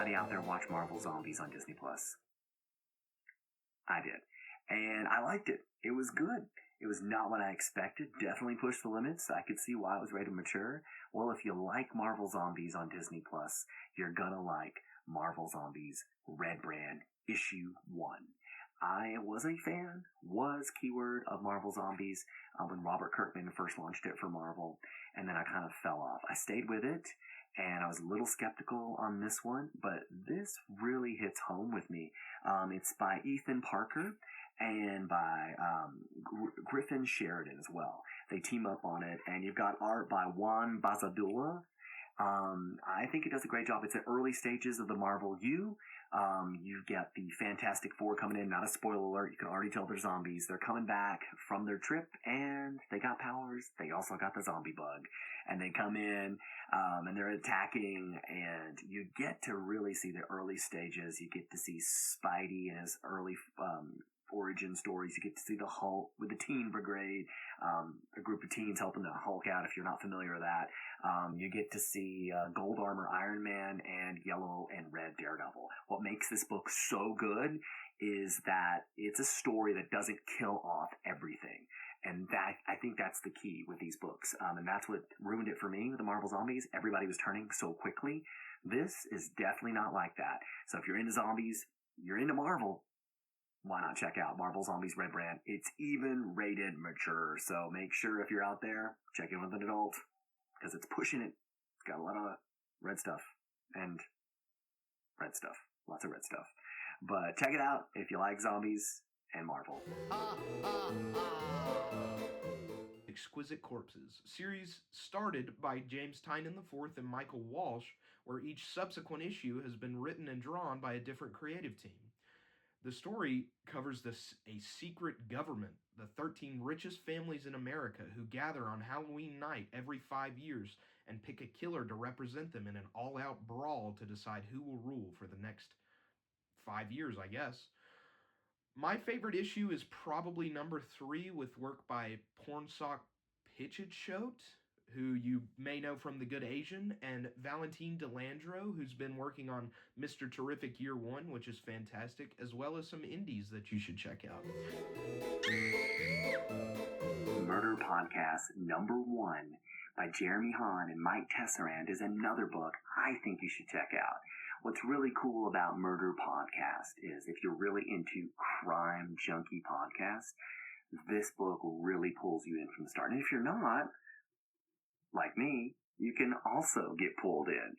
anybody out there watch Marvel Zombies on Disney Plus? I did. And I liked it. It was good. It was not what I expected. Definitely pushed the limits. I could see why it was rated mature. Well, if you like Marvel Zombies on Disney Plus, you're gonna like Marvel Zombies Red Brand Issue 1. I was a fan, keyword, of Marvel Zombies when Robert Kirkman first launched it for Marvel, and then I kind of fell off. I stayed with it, and I was a little skeptical on this one, but this really hits home with me. It's by Ethan Parker and by Griffin Sheridan as well. They team up on it, and you've got art by Juan Bazadula. I think it does a great job. It's at early stages of the Marvel U. You get the Fantastic Four coming in. Not a spoiler alert. You can already tell they're zombies. They're coming back from their trip, and they got powers. They also got the zombie bug. And they come in, and they're attacking, and you get to really see the early stages. You get to see Spidey in his early origin stories. You get to see the Hulk with the Teen Brigade, a group of teens helping the Hulk out, if you're not familiar with that. You get to see Gold Armor Iron Man and Yellow and Red Daredevil. What makes this book so good is that it's a story that doesn't kill off everything. And that, I think that's the key with these books. And that's what ruined it for me with the Marvel Zombies. Everybody was turning so quickly. This is definitely not like that. So if you're into zombies, you're into Marvel, why not check out Marvel Zombies Red Brand? It's even rated mature, so make sure if you're out there, check in with an adult, because it's pushing it. It's got a lot of red stuff, and red stuff. Lots of red stuff. But check it out if you like zombies and Marvel. Exquisite Corpses, series started by James Tynion IV and Michael Walsh, where each subsequent issue has been written and drawn by a different creative team. The story covers a secret government, the 13 richest families in America, who gather on Halloween night every 5 years and pick a killer to represent them in an all-out brawl to decide who will rule for the next 5 years, I guess. My favorite issue is probably number 3, with work by Pornsock Pitchitchote, who you may know from The Good Asian, and Valentine Delandro, who's been working on Mr. Terrific Year 1, which is fantastic, as well as some indies that you should check out. Murder Podcast number 1 by Jeremy Hahn and Mike Tesserand is another book I think you should check out. What's really cool about Murder Podcast is if you're really into crime junkie podcasts, this book really pulls you in from the start. And if you're not, like me, you can also get pulled in.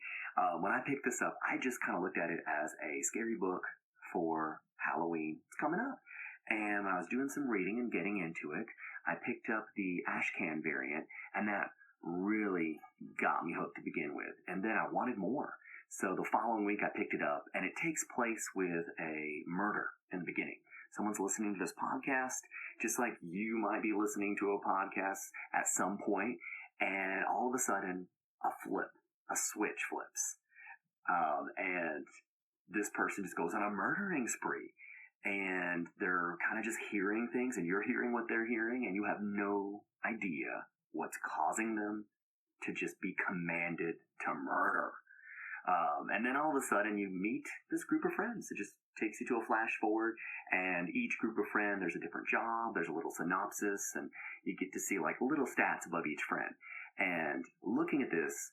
When I picked this up, I just kind of looked at it as a scary book for Halloween. It's coming up. And when I was doing some reading and getting into it, I picked up the Ashcan variant, and that really got me hooked to begin with. And then I wanted more. So the following week I picked it up, and it takes place with a murder in the beginning. Someone's listening to this podcast, just like you might be listening to a podcast at some point, and all of a sudden, a switch flips. And this person just goes on a murdering spree. And they're kind of just hearing things, and you're hearing what they're hearing, and you have no idea what's causing them to just be commanded to murder. And then all of a sudden, you meet this group of friends. It just takes you to a flash forward, and each group of friends, there's a different job, there's a little synopsis, and you get to see like little stats above each friend. And looking at this,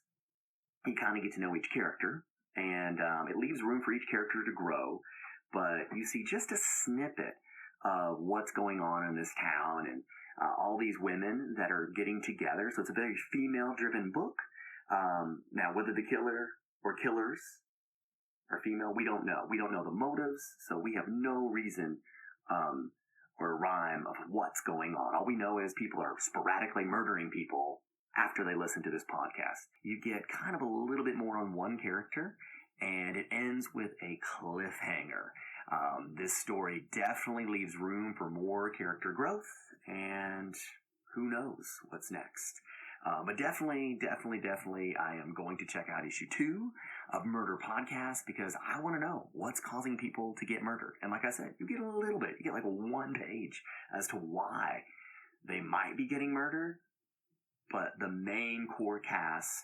you kind of get to know each character, and it leaves room for each character to grow, but you see just a snippet of what's going on in this town, and all these women that are getting together. So it's a very female-driven book. Now, whether the killer or killers are female, we don't know. We don't know the motives, so we have no reason or rhyme of what's going on. All we know is people are sporadically murdering people after they listen to this podcast. You get kind of a little bit more on one character, and it ends with a cliffhanger. This story definitely leaves room for more character growth, and who knows what's next. But definitely, I am going to check out issue 2 of Murder Podcast, because I want to know what's causing people to get murdered. And like I said, you get a little bit. You get like 1 page as to why they might be getting murdered, but the main core cast,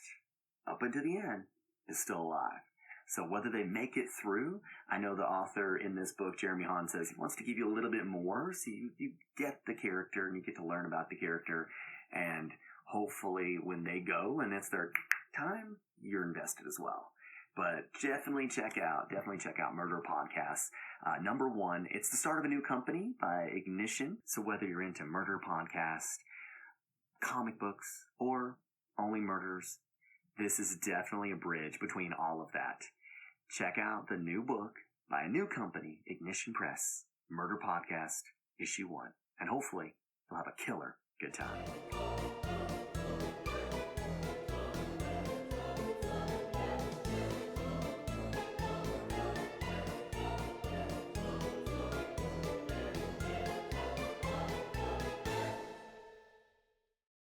up until the end, is still alive. So whether they make it through, I know the author in this book, Jeremy Hahn, says he wants to give you a little bit more so you get the character and you get to learn about the character. And hopefully when they go and it's their time, you're invested as well. But definitely check out Murder Podcasts. Number 1, it's the start of a new company by Ignition. So whether you're into murder podcast, comic books, or only murders, this is definitely a bridge between all of that. Check out the new book by a new company, Ignition Press, Murder Podcast, Issue 1. And hopefully you'll have a killer good time.